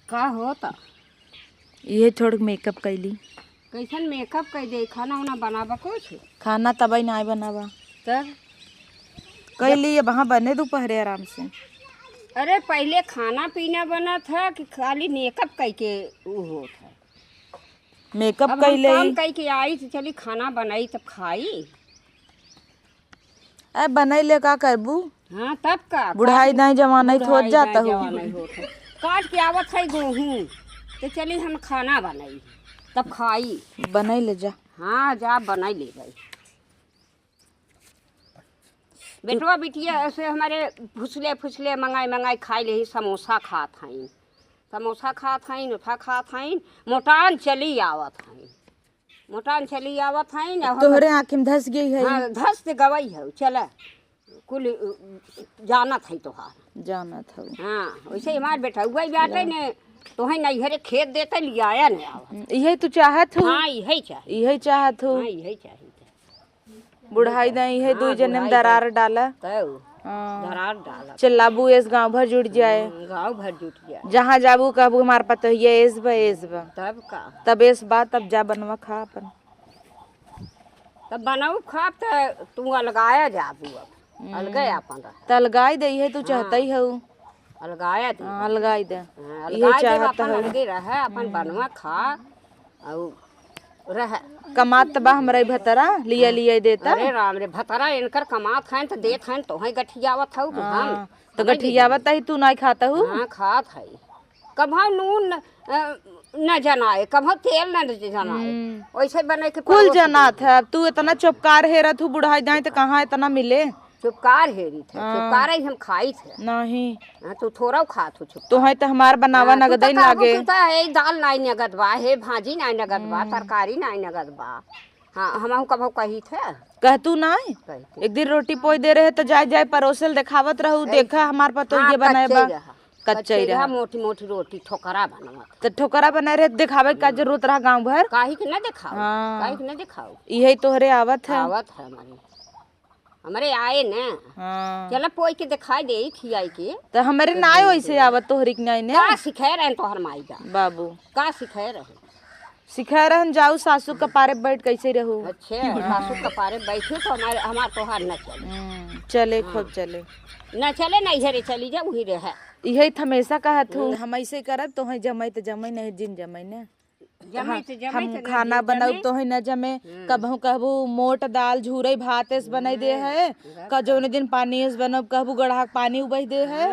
का होता ये छोड़ मेकअप कैली। कैसन मेकअप कर दे? खाना उना बनाबा कुछ? खाना तबई ना बनावा तब कैली वहाँ बने दोपहरे आराम से। अरे पहले खाना पीना बना था कि खाली मेकअप करके वो होता है? मेकअप अब हम कैले काम करके आई तो चली खाना बनाई तब खाई। अब बनैले का करबू? हाँ तब का बुढ़ाई नहीं जवाना ही थोत जाता हो। काट के आवत है गेहूँ तो चली हम खाना बनाई तब खाई। बनाई ले जा। हाँ जा बनाई ले गई। बेटवा बिटिया ऐसे हमारे फुसले फुसले मंगाई मंगाई खाई ले। समोसा खात हईन, समोसा खात हईन, उठा खात हईन, मोटान चली आवत हईन, मोटान चली आवत हईन। तोहरे आँख में धस गई है। हाँ धस से गवई है चल कुल जानत है तोहार जाना था। हाँ वैसे हमारे बेटा हुआ बाटे ने तोहें नैहरे खेत देते लियाया नहीं आवत। यही तू चाहत हो? हाँ यही चाहिए, यही चाहत हो। हाँ यही चाहिए। बुढ़ाई नहीं है दो जन्म दरार डाला तब हाँ। दरार डाला चिल्लाबू एस गांव भर जुट जाए। गाँव भर जुट गया। जहाँ जाबू कहबू हमार पता ये एस बा तब का तब एस बात तब जा बनवा खा अपन। तब बनाऊ खाब तो तू अलगाया जाबू अब अलगे अपन तलगाई दे है तू चाहता ही हो। अलगाया दे अलगाई दे अलगाया दे अपन अलगे रहे अपन बनवा खा और रह कमात बा हमरे भतरा लिया लिया देता। अरे राम रे भतरा इनकर कमात हैं तो देत हैं तो है गठियावत हूँ हम तो गठियावत ही तू नहीं खाता हूँ। हाँ खात है। कभा नून न जनाए कभा तेल न जनाए वैसे बने के कुल जनात है। अब तू इतना चौपकार हेरत हूँ बुढ़ाई जाए तो कहाँ इतना मिले। चुपकार हेरी थे चुपकार ही हम खाई थे नहीं। हाँ तू थोड़ा खात हो चुप तो है तो हमार बनावा नगद ही लागे। है दाल नहीं नगद बा है भाजी नहीं नगद बा तरकारी नहीं नगद बा। हाँ हम कभो कही थे कह तू नहीं कहती एक दिन रोटी पोई दे रहे तो जाए जाए परोसल दिखावत रहू देखा हमार पतो ये बनाए बा कच्चा ही रहा। मोटी मोटी रोटी ठोकरा बनवा तो ठोकरा बनाए रहे दिखावे का जरूरत रहा गांव भर काहे के न दिखाओ हाँ। काहे के न दिखाओ यही तोहरे आवत है। आवत है हमारे आए न हाँ। चल पोई के दिखाई दे खियाई के तो हमारे ना वैसे आवत तोहरी के नहीं ने का सिखाए रहे तोहर माई का बाबू का सिखाए रहे सिखा रहन जाऊ सासू का पारे बैठ कैसे रहू। अच्छे सासू कपारे बैठे तो हमार तोहार न चले चले खूब चले न चले न इधर चली जा वही रहे। यही हमेशा कहत हूँ हम ऐसे करब तो है जमै तो जमै नहीं जिन जमै ने हम खाना बनाऊ तो है न जमे कबहू कहबू मोट दाल झूरे भात एस बनाई दे है कजौने दिन पानी एस बनब कहबू गढ़ा पानी उबई दे है।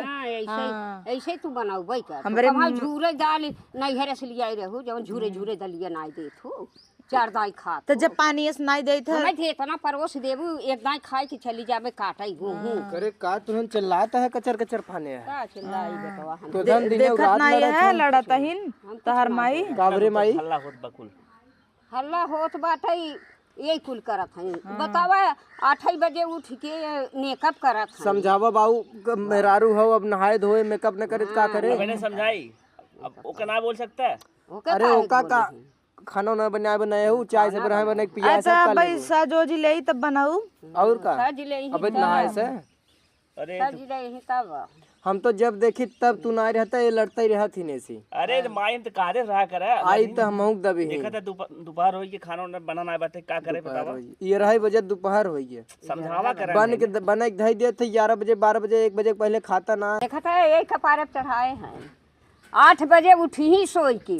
ऐसे तू बनाऊ भाई कर हमरे झूरे दाल नैहर से लिया रहू जब झूरे झूरे दलिया नाई दे थू चार दाई खा तो जब पानी एस नाई दे थे थे इतना परोस देबू एक दाई खाई के चली जाबे काटाई गेहूं करे का तुरंत चिल्लाता है कचर कचर फाने है का चिल्लाई बेटवा हम तो धन दिन देखत रात नहीं है लड़तहिन तहर माई काबरे माई हल्ला होत बाटे यही कुल करत हई। बतावा 8 बजे उठ के मेकअप करत हई। समझावा बाबू मेहरारू हो अब नहाए धोए मेकअप न करे का करे। मैंने समझाई अब ओका ना बोल सकता है। अरे ओका का खाना ना बनाए हो चाय से बनाए बने पिया सब अच्छा कर भाई साजो जी ले तब बनाऊ और का सज ले ही अब नहाए से अरे सज ले ही तब हम तो जब देखी तब तू ना रहता ये लड़ता ही रहा थी ने सी। अरे माई तो कादे रहा करे आई तो हम दबी देखा था दोपहर होई के खाना बनाना है बाटे का करे बतावा। ये रही बजे दोपहर होई है समझावा करे बन के बने के धई दे थे 11 बजे 12 बजे 1 बजे पहले खाता ना देखा था यही कपारे चढ़ाए हैं 8 बजे उठी ही सोई के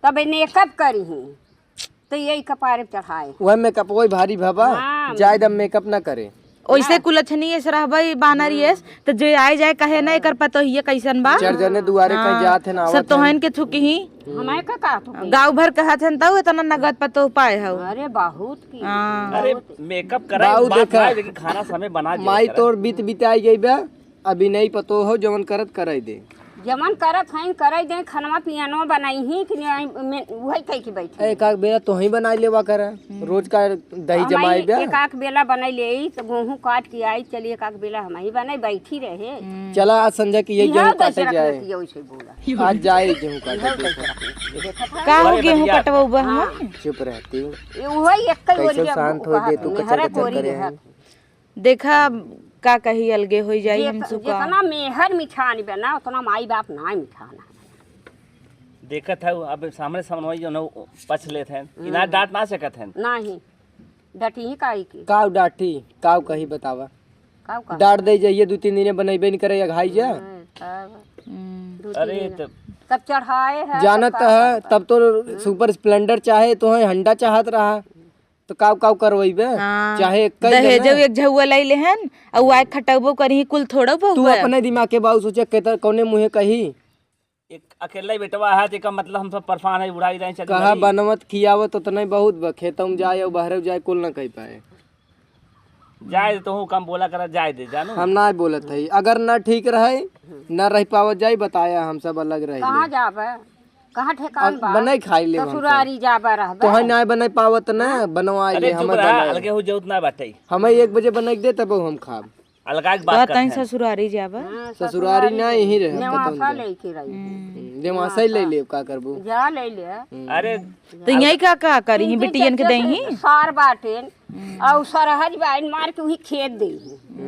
तब मेकअप करी ही तो यही कपारे चढ़ाए वह मेकअप वही भारी भाबा ज्यादा मेकअप ना करे ओइसे कुलछनी ऐसे रहबई बानर येस तो जो आए जाए कहे नहीं कर पतो ये कैसन बा चार जने दुआरे कहीं जात है ना सब तोहन के थुकी ही हमें का गांव भर कहत हन तऊ इतना नगद पतो पाए हो। अरे बहुत की अरे मेकअप करा बात है लेकिन खाना समय बना दे माई तोर बीत बिताई गई बा अभी नहीं पतो हो जवन करत कराई दे जमन करत हई करे दे खनवा पियानो बनाई ही कि वही कह के बैठे एक आक बेला तो ही बनाई लेवा करे रोज का दही जमाई बे एक आक बेला बनाई ले तो गेहूं काट के आई चलिए एक आक बेला हम ही बनाई बैठी रहे। चला आज संजय की यही गेहूं काटे जाए वैसे बोला आज जाए गेहूं काटे का हो गेहूं कटवाऊ बा हम चुप रहती वही एक कैसे शांत हो गए तू कचर कचर करे देखा का कही अलगे हो जाई हम सुका जितना मेहर मिठान बना उतना माई बाप ना मिठाना देखत है अब सामने सामने जो न पछ लेत हैं इना डांट ना सकत हैं नहीं डटी ही काई की काव डाठी काव कही बतावा काऊ का डांट दे जाइए 2-3 दिन बनैबे नहीं करे या घाई जा अरे तब चढ़ाए है जानत है तब तो सुपर स्प्लेंडर चाहे तो है हंडा चाहत रहा तो काव काव करवैबे चाहे दहेज एक झुआ ले लेहन और आए खटबो करही कुल थोड़ा तू बहु अपने दिमाग के बाबू सोचे के कौने मुहे कही एक अकेला ही बेटवा है तो मतलब हम सब परेशान है बुढ़ाई जाए चल कहा बनवत खियावत उतना ही बहुत बा खेतों में जाए और बहरे जाए कुल ना कह पाए जाए तो हूँ कम बोला कर जाए दे जानू हम ना बोलत है अगर ना ठीक रहे ना रह पावत जाए बताया हम सब अलग रहे कहाँ जाबे कहाँ ठेकान बा बने खाई ले ससुरारी जाबे रहबे तो है ना बने पावत ना बनवाए ले अरे चुप रहा अलगे हो जरूरत ना बाटे हमें 1 बजे बना के दे तब हम खाब अलगा की बात तई करते हैं ससुरारी जाबा ससुरारी ना यही रहे नेवासा लेके रही देवासा ही ले ले का करबू जा ले ले अरे तो यही का करी बिटियन के दही सार बाटे और सरहज बाइन मार के वही खेत दे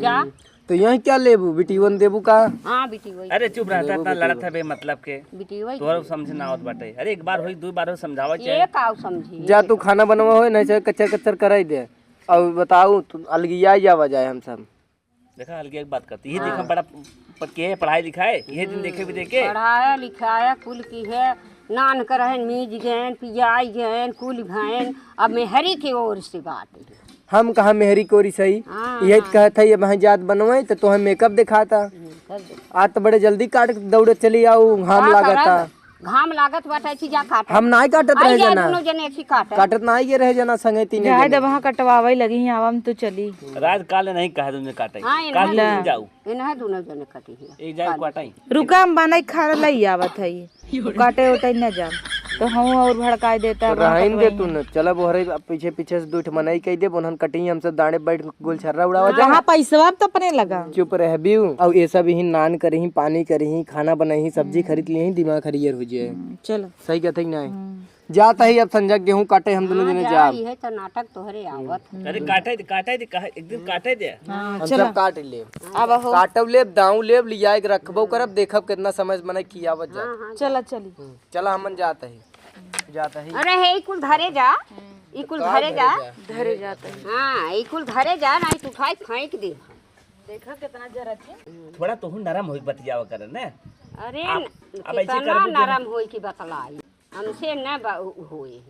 जा तो यही क्या लेबू बिटिवन देबू का हाँ बिटी वही अरे चुप रहता इतना लड़त है बे मतलब के बिटी वही तोहर समझ ना आवत बाटे अरे एक बार होई 2 बार हो समझावा चाहिए ये काऊ समझी जा तू खाना बनवा हो नहीं चाहे कच्चर कच्चर कराई दे और बताऊ तू अलगिया जावा जाए हम सब देखा अलगे एक बात करती ये देखा बड़ा के पढ़ाई लिखाई ये दिन देखे भी देखे पढ़ाया लिखाया कुल की है नान करहन मीज गहन पिजाई गहन कुल भैन अब मेहरी की ओर से बात है हम कहा मेहरी कोरी सही यही कहता है ये वहाँ जात बनवाए तो तुम्हें मेकअप दिखाता आज तो बड़े जल्दी काट के दौड़े चली आओ घाम लागता घाम लागत बाटे छी जा काट हम ना काटत रह जाना दोनों जने छी काट काटत ना ये रह जाना संगे तीन जाए दे वहां कटवावे लगी ही आवाम तो चली रात काले नहीं कहा तुमने काटे हाँ, काट ले जाऊ इन्हें दोनों जने कटी है एक जाए काटाई रुका हम बनाई खा लई आवत है काटे उटे न जा तो हम और भड़काई देता रहन दे तू न चल बोहरे पीछे पीछे से दूठ मनाई कह दे बोनन कटी हम सब दाने बैठ गोल छर्रा उड़ावा जा कहां पैसा तो अपने लगा चुप रह बीऊ और ये सब ही नान करही पानी करही खाना बनाही सब्जी खरीद ली दिमाग हरियर हो जाए चलो सही कहते ही ना जाता ही अब संजय गेहूं काटे हम दोनों जने जा है तो नाटक तोहरे आवत अरे काटे दे एक दिन काटे दे हम सब काट ले अब काटब लेब दाऊ लेब लिया के रखबो करब देखब कितना समय मने खियावत जा चला चली चला हमन जाता ही अरे हे कुल धरे जा ई कुल धरे जा धरे जाते हाँ ई कुल धरे जा नहीं तो उठाई फेंक दे देखा कितना जरूरत है थोड़ा तो नरम होई बतियावा कर ने अरे अब ऐसे कितना करबू नरम होई की बतलाई हमसे न होई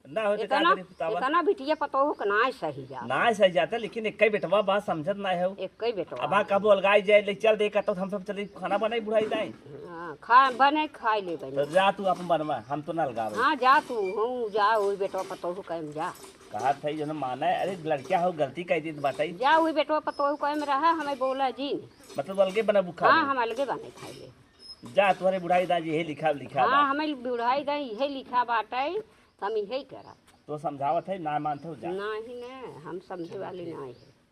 ना हो तो का इतना करी बतावा इतना बिटिया पतोह के ना सही जा ना सही जाता लेकिन एक बेटवा बात समझत ना है एक कई बेटवा अब कबो अलगाई जाए ले चल दे का तो हम सब चली खाना बनाई बुढ़ाई जाए हाँ, खा बने खाई ले बने तो जा तू अपन बनवा हम तो ना अलगावे हाँ जा तू हूँ जा वही बेटवा पतोह कहे जा कहा था जो माना है अरे लड़किया हो गलती कह दी बताई जा वही बेटवा पतोह कहे में रहा हमें बोला जी मतलब अलगे बना बुखा हाँ हम अलगे बने खाई ले जा तुम्हारे बुढ़ाई दाजी यही लिखा लिखा हाँ हमें बुढ़ाई दे यही लिखा बाटे तो हम यही करा तो समझावत है ना मानते हो जा नहीं न हम समझे वाली नहीं है